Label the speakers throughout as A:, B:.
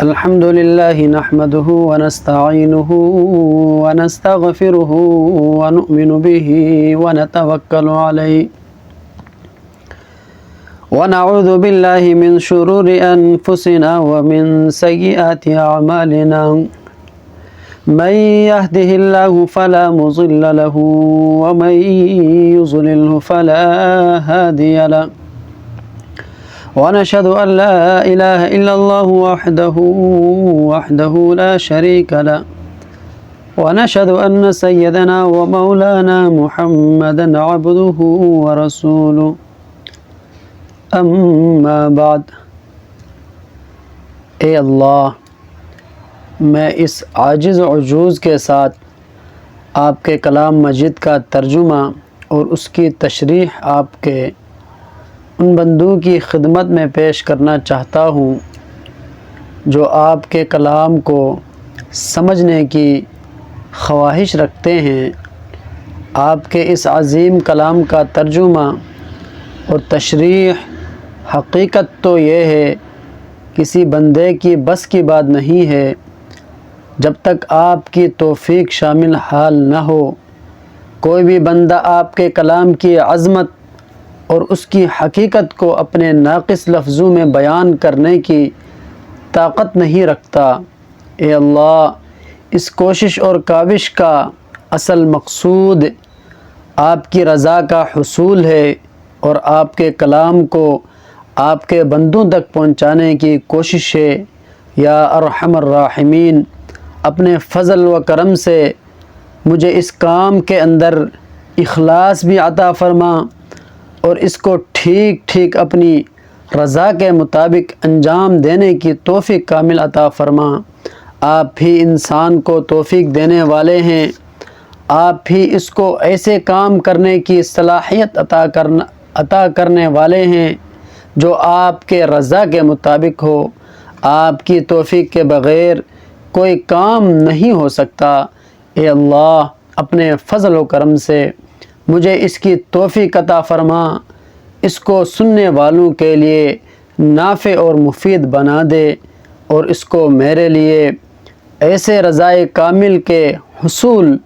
A: الحمد لله نحمده ونستعينه ونستغفره ونؤمن به ونتوكل عليه ونعوذ بالله من شرور أنفسنا ومن سيئات أعمالنا من يهده الله فلا مضل له ومن يضلله فلا هادي له ونشهد أن لا إله إلا الله وحده لا شريك له ونشهد أن سيدنا ومولانا محمدا عبده ورسوله أما بعد. اے اللہ، میں اس عاجز و عجوز کے ساتھ آپ کے کلام مجید کا ترجمہ اور اس کی تشریح آپ کے ان بندوں کی خدمت میں پیش کرنا چاہتا ہوں جو آپ کے کلام کو سمجھنے کی خواہش رکھتے ہیں۔ آپ کے اس عظیم کلام کا ترجمہ اور تشریح حقیقت تو یہ ہے، کسی بندے کی بس کی بات نہیں ہے جب تک آپ کی توفیق شامل حال نہ ہو۔ کوئی بھی بندہ آپ کے کلام کی عظمت اور اس کی حقیقت کو اپنے ناقص لفظوں میں بیان کرنے کی طاقت نہیں رکھتا۔ اے اللہ، اس کوشش اور کاوش کا اصل مقصود آپ کی رضا کا حصول ہے اور آپ کے کلام کو آپ کے بندوں تک پہنچانے کی کوشش ہے۔ یا ارحم الراحمین، اپنے فضل و کرم سے مجھے اس کام کے اندر اخلاص بھی عطا فرما اور اس کو ٹھیک ٹھیک اپنی رضا کے مطابق انجام دینے کی توفیق کامل عطا فرما۔ آپ ہی انسان کو توفیق دینے والے ہیں، آپ ہی اس کو ایسے کام کرنے کی صلاحیت عطا کرنے والے ہیں جو آپ کے رضا کے مطابق ہو۔ آپ کی توفیق کے بغیر کوئی کام نہیں ہو سکتا۔ اے اللہ، اپنے فضل و کرم سے مجھے اس کی توفیق عطا فرما، اس کو سننے والوں کے لیے نافع اور مفید بنا دے اور اس کو میرے لیے ایسے رضائے کامل کے حصول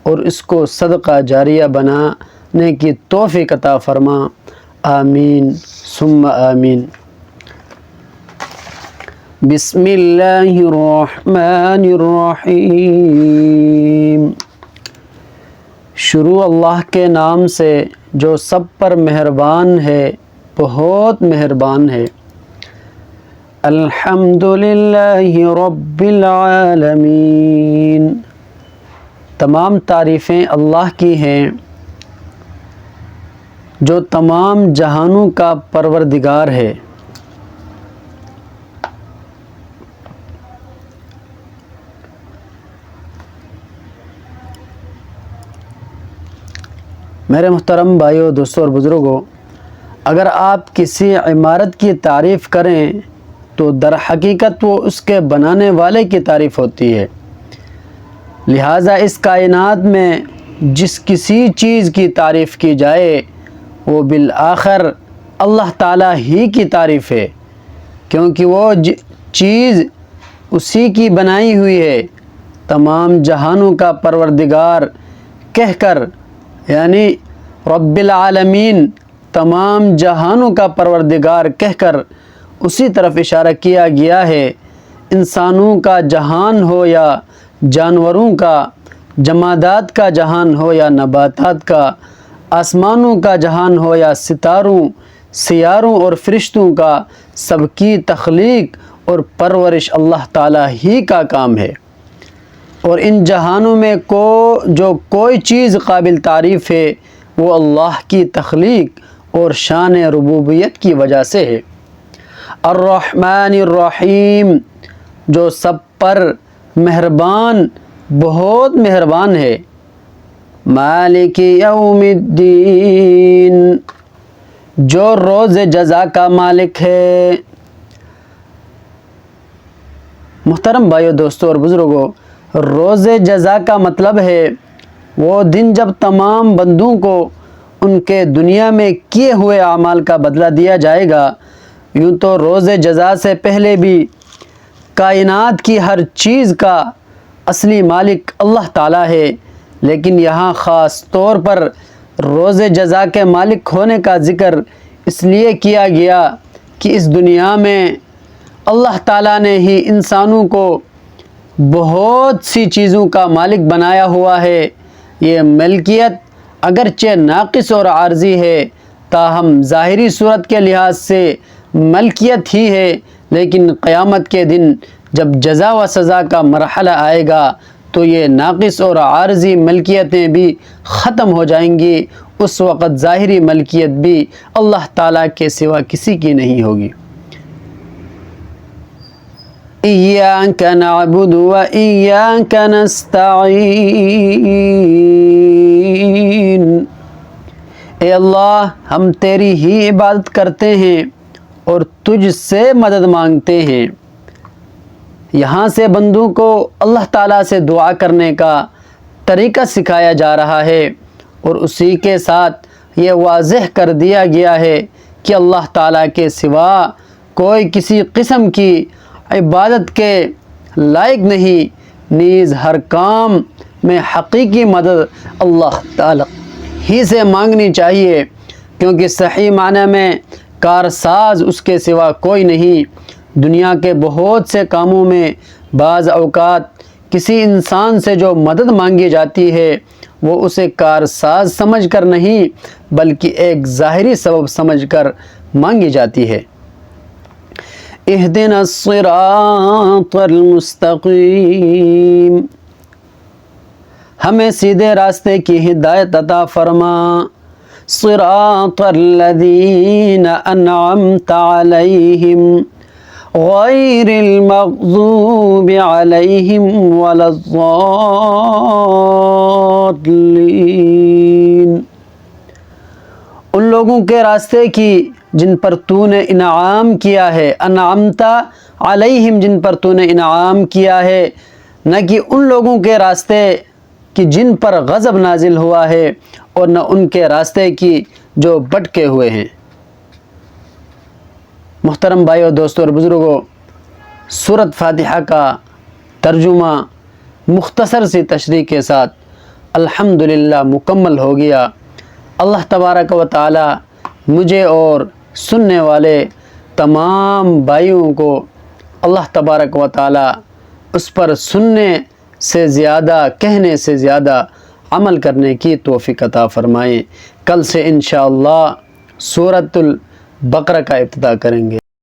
A: اور اس کو صدقہ جاریہ بنانے کی توفیق عطا فرما۔ آمین ثم آمین۔ بسم اللہ الرحمن الرحیم۔ شروع اللہ کے نام سے جو سب پر مہربان ہے، بہت مہربان ہے۔ الحمدللہ رب العالمین۔ تمام تعریفیں اللہ کی ہیں جو تمام جہانوں کا پروردگار ہے۔ میرے محترم بھائیوں، دوستوں اور بزرگوں، اگر آپ کسی عمارت کی تعریف کریں تو در حقیقت وہ اس کے بنانے والے کی تعریف ہوتی ہے۔ لہٰذا اس کائنات میں جس کسی چیز کی تعریف کی جائے وہ بالآخر اللہ تعالیٰ ہی کی تعریف ہے، کیونکہ وہ چیز اسی کی بنائی ہوئی ہے۔ تمام جہانوں کا پروردگار کہہ کر، یعنی رب العالمین، تمام جہانوں کا پروردگار کہہ کر اسی طرف اشارہ کیا گیا ہے۔ انسانوں کا جہان ہو یا جانوروں کا، جمادات کا جہان ہو یا نباتات کا، آسمانوں کا جہان ہو یا ستاروں، سیاروں اور فرشتوں کا، سب کی تخلیق اور پرورش اللہ تعالیٰ ہی کا کام ہے۔ اور ان جہانوں میں جو کوئی چیز قابل تعریف ہے وہ اللہ کی تخلیق اور شان ربوبیت کی وجہ سے ہے۔ الرحمن الرحیم، جو سب پر مہربان، بہت مہربان ہے۔ مالک یوم الدین، جو روز جزا کا مالک ہے۔ محترم بھائیو، دوستوں اور بزرگوں، روز جزا کا مطلب ہے وہ دن جب تمام بندوں کو ان کے دنیا میں کیے ہوئے اعمال کا بدلہ دیا جائے گا۔ یوں تو روز جزا سے پہلے بھی کائنات کی ہر چیز کا اصلی مالک اللہ تعالیٰ ہے، لیکن یہاں خاص طور پر روز جزا کے مالک ہونے کا ذکر اس لیے کیا گیا کہ اس دنیا میں اللہ تعالیٰ نے ہی انسانوں کو بہت سی چیزوں کا مالک بنایا ہوا ہے۔ یہ ملکیت اگرچہ ناقص اور عارضی ہے، تاہم ظاہری صورت کے لحاظ سے ملکیت ہی ہے، لیکن قیامت کے دن جب جزا و سزا کا مرحلہ آئے گا تو یہ ناقص اور عارضی ملکیتیں بھی ختم ہو جائیں گی۔ اس وقت ظاہری ملکیت بھی اللہ تعالیٰ کے سوا کسی کی نہیں ہوگی۔ ایاک نعبد و ایاک نستعین، اے اللہ ہم تیری ہی عبادت کرتے ہیں اور تجھ سے مدد مانگتے ہیں۔ یہاں سے بندوں کو اللہ تعالیٰ سے دعا کرنے کا طریقہ سکھایا جا رہا ہے، اور اسی کے ساتھ یہ واضح کر دیا گیا ہے کہ اللہ تعالیٰ کے سوا کوئی کسی قسم کی عبادت کے لائق نہیں، نیز ہر کام میں حقیقی مدد اللہ تعالیٰ ہی سے مانگنی چاہیے، کیونکہ صحیح معنی میں کارساز اس کے سوا کوئی نہیں۔ دنیا کے بہت سے کاموں میں بعض اوقات کسی انسان سے جو مدد مانگی جاتی ہے وہ اسے کارساز سمجھ کر نہیں بلکہ ایک ظاہری سبب سمجھ کر مانگی جاتی ہے۔ اہدنا الصراط المستقیم، ہمیں سیدھے راستے کی ہدایت عطا فرما۔ صراط الذین انعمت علیہم غیر المغضوب علیہم ولا الضالین، ان لوگوں کے راستے کی جن پر تو نے انعام کیا ہے، انعمت علیہم جن پر تو نے انعام کیا ہے، نہ کہ ان لوگوں کے راستے کی جن پر غضب نازل ہوا ہے، اور نہ ان کے راستے کی جو بھٹکے ہوئے ہیں۔ محترم بھائیو، دوستو اور بزرگوں، سورۃ فاتحہ کا ترجمہ مختصر سی تشریح کے ساتھ الحمدللہ مکمل ہو گیا۔ اللہ تبارک و تعالی مجھے اور سننے والے تمام بھائیوں کو اللہ تبارک و تعالی اس پر سننے سے زیادہ، کہنے سے زیادہ عمل کرنے کی توفیق عطا فرمائیں۔ کل سے انشاءاللہ سورۃ البقرہ کا ابتدا کریں گے۔